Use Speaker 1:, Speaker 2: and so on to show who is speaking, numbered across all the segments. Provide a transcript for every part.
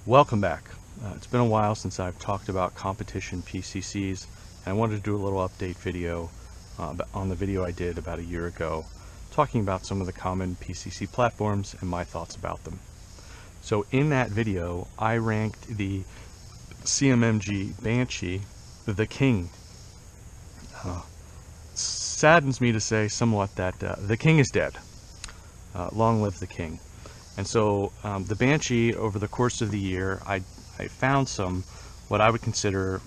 Speaker 1: Welcome back. It's been a while since I've talked about competition PCCs, and I wanted to do a little update video on the video I did about a year ago, talking about some of the common PCC platforms and my thoughts about them. So in that video, I ranked the CMMG Banshee the king. Saddens me to say somewhat that the king is dead. Long live the king. And so the Banshee, over the course of the year, I found what I would consider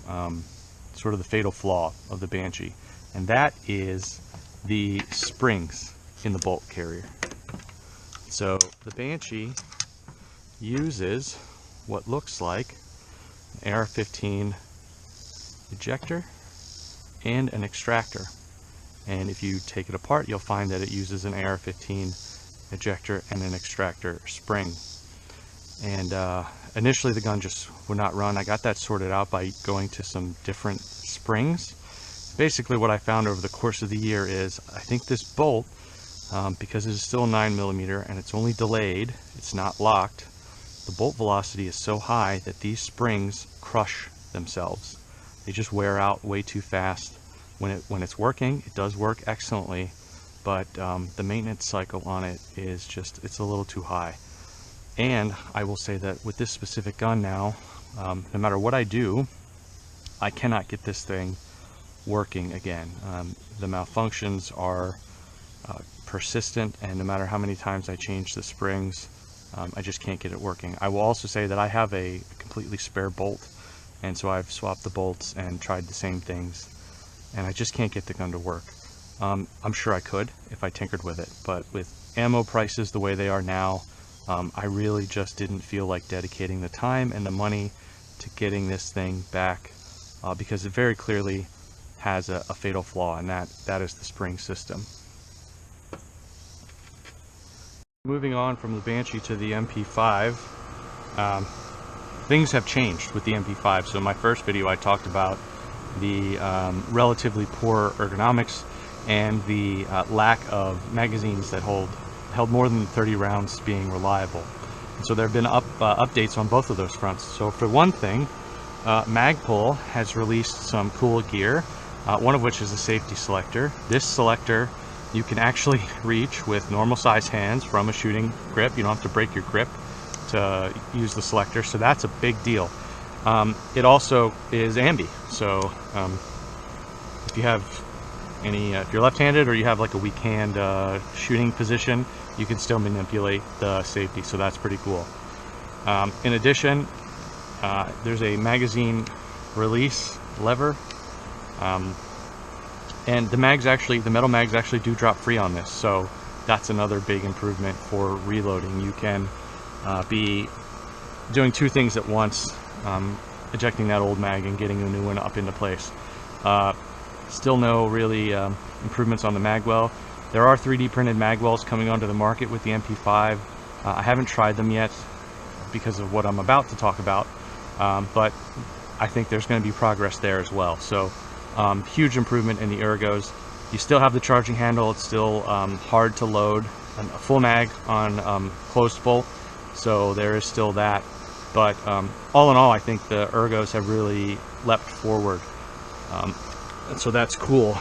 Speaker 1: sort of the fatal flaw of the Banshee, and that is the springs in the bolt carrier. So the Banshee uses what looks like an AR-15 ejector and an extractor, and if you take it apart, you'll find that it uses an AR-15 ejector and an extractor spring. And initially the gun just would not run. I got that sorted out by going to some different springs. Basically what I found over the course of the year is I think this bolt, because it is still a 9mm and it's only delayed, it's not locked, the bolt velocity is so high that these springs crush themselves. They just wear out way too fast. When it's working, it does work excellently, but the maintenance cycle on it is just, it's a little too high. And I will say that with this specific gun now, no matter what I do, I cannot get this thing working again. The malfunctions are persistent, and no matter how many times I change the springs, I just can't get it working. I will also say that I have a completely spare bolt, and so I've swapped the bolts and tried the same things, and I just can't get the gun to work. I'm sure I could if I tinkered with it, but with ammo prices the way they are now, I really just didn't feel like dedicating the time and the money to getting this thing back, because it very clearly has a fatal flaw, and that is the spring system. Moving on from the Banshee to the MP5, things have changed with the MP5. So in my first video I talked about the relatively poor ergonomics and the lack of magazines that held more than 30 rounds being reliable. And so there have been updates on both of those fronts. So for one thing, Magpul has released some cool gear, one of which is a safety selector. This selector you can actually reach with normal size hands from a shooting grip. You don't have to break your grip to use the selector, so that's a big deal. It also is ambi, so if you have if you're left-handed or you have like a weak hand shooting position, you can still manipulate the safety, so that's pretty cool. In addition, there's a magazine release lever, and the metal mags actually do drop free on this, so that's another big improvement for reloading. You can be doing two things at once, ejecting that old mag and getting a new one up into place. Still no really improvements on the magwell. There are 3D printed magwells coming onto the market with the MP5. I haven't tried them yet because of what I'm about to talk about, but I think there's going to be progress there as well. So huge improvement in the ergos. You still have the charging handle. It's still hard to load a full mag on closed bolt, so there is still that. But all in all, I think the ergos have really leapt forward. And so that's cool.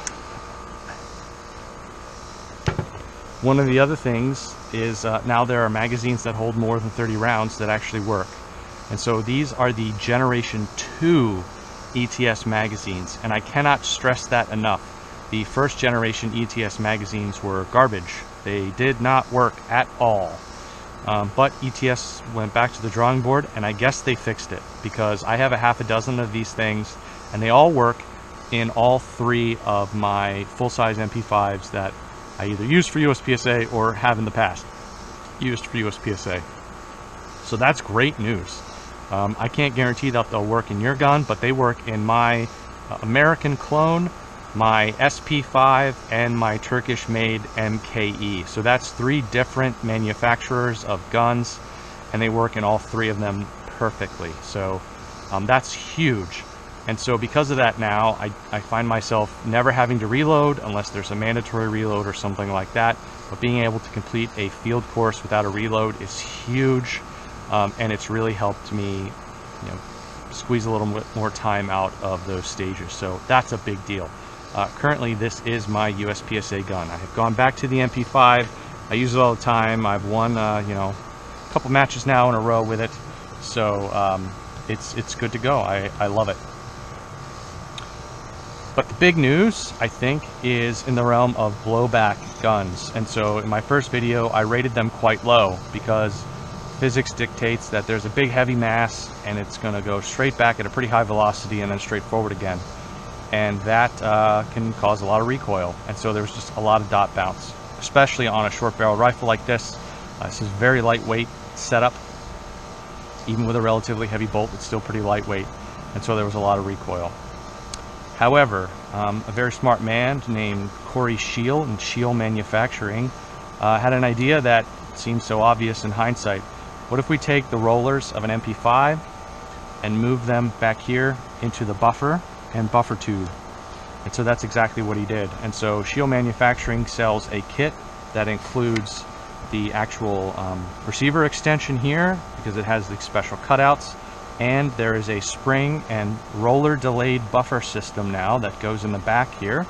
Speaker 1: One of the other things is now there are magazines that hold more than 30 rounds that actually work. And so these are the Generation 2 ETS magazines, and I cannot stress that enough. The first generation ETS magazines were garbage. They did not work at all. But ETS went back to the drawing board, and I guess they fixed it, because I have a half a dozen of these things, and they all work in all three of my full-size MP5s that I either used for USPSA or have in the past used for USPSA. So that's great news. I can't guarantee that they'll work in your gun, but they work in my American clone, my SP5, and my Turkish-made MKE. So that's three different manufacturers of guns, and they work in all three of them perfectly. So that's huge. And so because of that now, I find myself never having to reload unless there's a mandatory reload or something like that. But being able to complete a field course without a reload is huge. and it's really helped me, squeeze a little bit more time out of those stages. So that's a big deal. Currently, this is my USPSA gun. I have gone back to the MP5. I use it all the time. I've won, a couple matches now in a row with it. So it's good to go. I love it. But the big news, I think, is in the realm of blowback guns. And so in my first video, I rated them quite low because physics dictates that there's a big heavy mass and it's going to go straight back at a pretty high velocity and then straight forward again. And that can cause a lot of recoil. And so there's just a lot of dot bounce, especially on a short barrel rifle like this. This is very lightweight setup. Even with a relatively heavy bolt, it's still pretty lightweight. And so there was a lot of recoil. However, a very smart man named Corey Scheel in Scheel Manufacturing had an idea that seems so obvious in hindsight. What if we take the rollers of an MP5 and move them back here into the buffer and buffer tube? And so that's exactly what he did. And so Scheel Manufacturing sells a kit that includes the actual receiver extension here because it has the special cutouts. And there is a spring and roller delayed buffer system now that goes in the back here.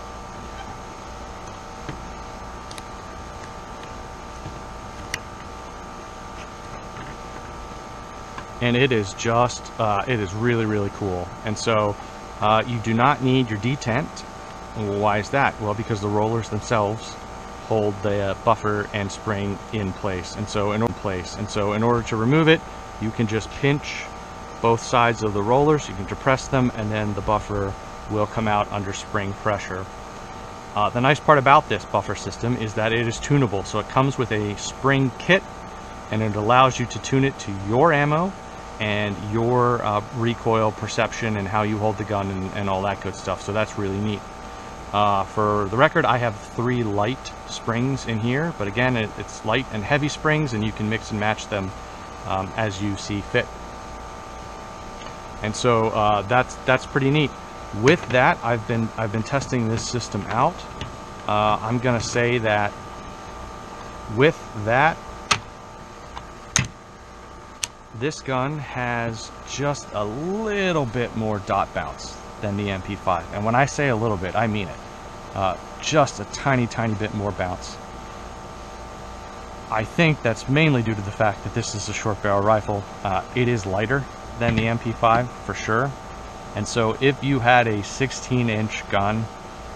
Speaker 1: And it is just, it is really, really cool. And so you do not need your detent. Why is that? Well, because the rollers themselves hold the buffer and spring in place. And so in order to remove it, you can just pinch both sides of the rollers, you can depress them, and then the buffer will come out under spring pressure. The nice part about this buffer system is that it is tunable, so it comes with a spring kit and it allows you to tune it to your ammo and your recoil perception and how you hold the gun and all that good stuff. So that's really neat. For the record, I have 3 light springs in here, but again, it's light and heavy springs, and you can mix and match them as you see fit. And so that's pretty neat. With that, I've been testing this system out. I'm gonna say that with that, this gun has just a little bit more dot bounce than the MP5. And when I say a little bit, I mean it. Just a tiny bit more bounce. I think that's mainly due to the fact that this is a short barrel rifle. It is lighter than the MP5 for sure. And so if you had a 16-inch gun,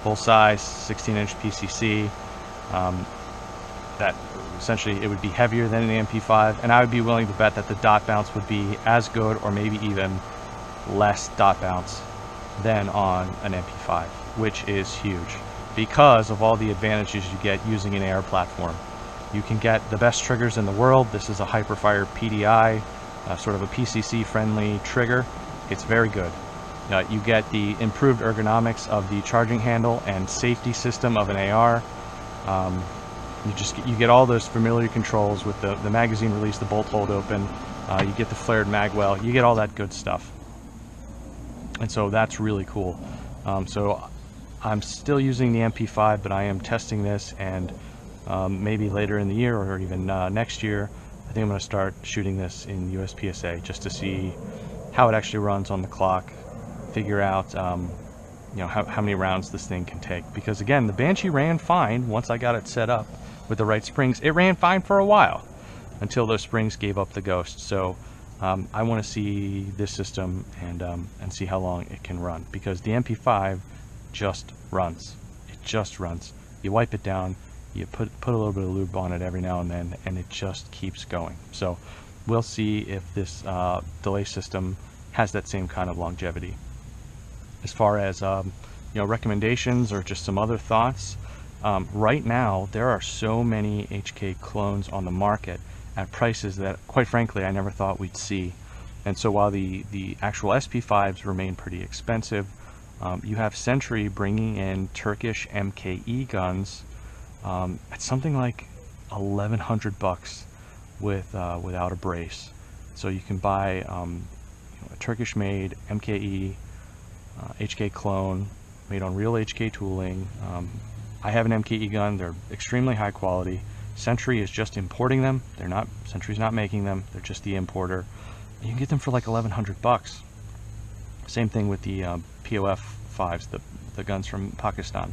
Speaker 1: full size 16-inch PCC, that essentially it would be heavier than the MP5, and I would be willing to bet that the dot bounce would be as good or maybe even less dot bounce than on an MP5, which is huge because of all the advantages you get using an AR platform. You can get the best triggers in the world. This is a Hyperfire PDI, sort of a PCC friendly trigger. It's very good. You get the improved ergonomics of the charging handle and safety system of an AR. You get all those familiar controls with the magazine release, the bolt hold open. You get the flared mag well. You get all that good stuff. And so that's really cool. So I'm still using the MP5, but I am testing this, and maybe later in the year or even next year, I think I'm going to start shooting this in USPSA just to see how it actually runs on the clock, figure out how many rounds this thing can take. Because again, the Banshee ran fine once I got it set up with the right springs. It ran fine for a while until those springs gave up the ghost. So I want to see this system and see how long it can run, because the MP5 just runs. It just runs. You wipe it down, you put a little bit of lube on it every now and then, and it just keeps going. So we'll see if this delay system has that same kind of longevity. As far as recommendations or just some other thoughts, right now there are so many HK clones on the market at prices that, quite frankly, I never thought we'd see. And so while the actual SP5s remain pretty expensive, you have Sentry bringing in Turkish MKE guns at something like 1,100 bucks without a brace. So you can buy a Turkish-made MKE HK clone made on real HK tooling. I have an MKE gun. They're extremely high quality, Century is just importing them. Century's not making them. They're just the importer. And you can get them for like $1,100. Same thing with the POF 5s, the guns from Pakistan.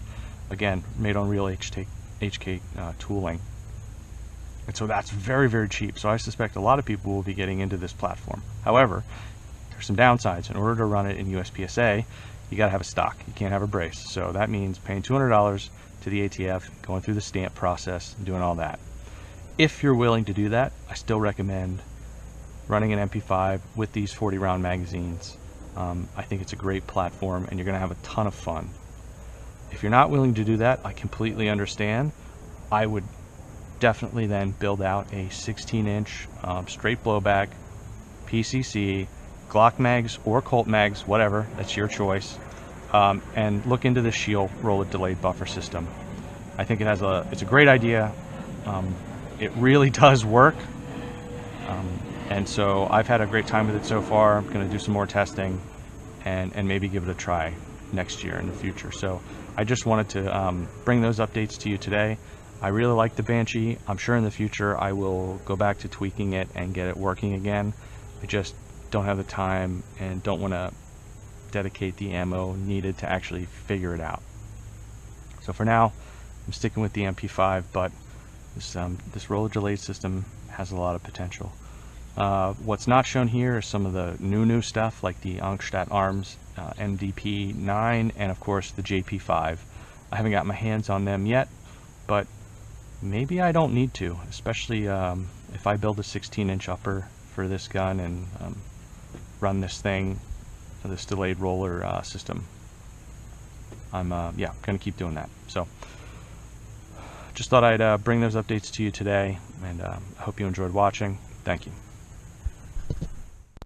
Speaker 1: Again, made on real HK tooling. And so that's very, very cheap. So I suspect a lot of people will be getting into this platform. However, there's some downsides. In order to run it in USPSA, you got to have a stock. You can't have a brace. So that means paying $200 to the ATF, going through the stamp process, and doing all that. If you're willing to do that, I still recommend running an MP5 with these 40-round magazines. I think it's a great platform, and you're going to have a ton of fun. If you're not willing to do that, I completely understand. I would definitely then build out a 16-inch straight blowback PCC, Glock mags or Colt mags, whatever, that's your choice, and look into the Shield roller delayed buffer system. I think it's a great idea. It really does work, and so I've had a great time with it so far. I'm going to do some more testing and maybe give it a try next year in the future. So I just wanted to bring those updates to you today. I really like the Banshee. I'm sure in the future I will go back to tweaking it and get it working again. I just don't have the time and don't want to dedicate the ammo needed to actually figure it out. So for now, I'm sticking with the MP5, but this roller delayed system has a lot of potential. What's not shown here is some of the new stuff, like the Angstadt Arms MDP-9 and of course the JP-5. I haven't got my hands on them yet, but maybe I don't need to, especially if I build a 16-inch upper for this gun and run this thing, this delayed roller system. I'm yeah, gonna keep doing that. So just thought I'd bring those updates to you today, and I hope you enjoyed watching. Thank you.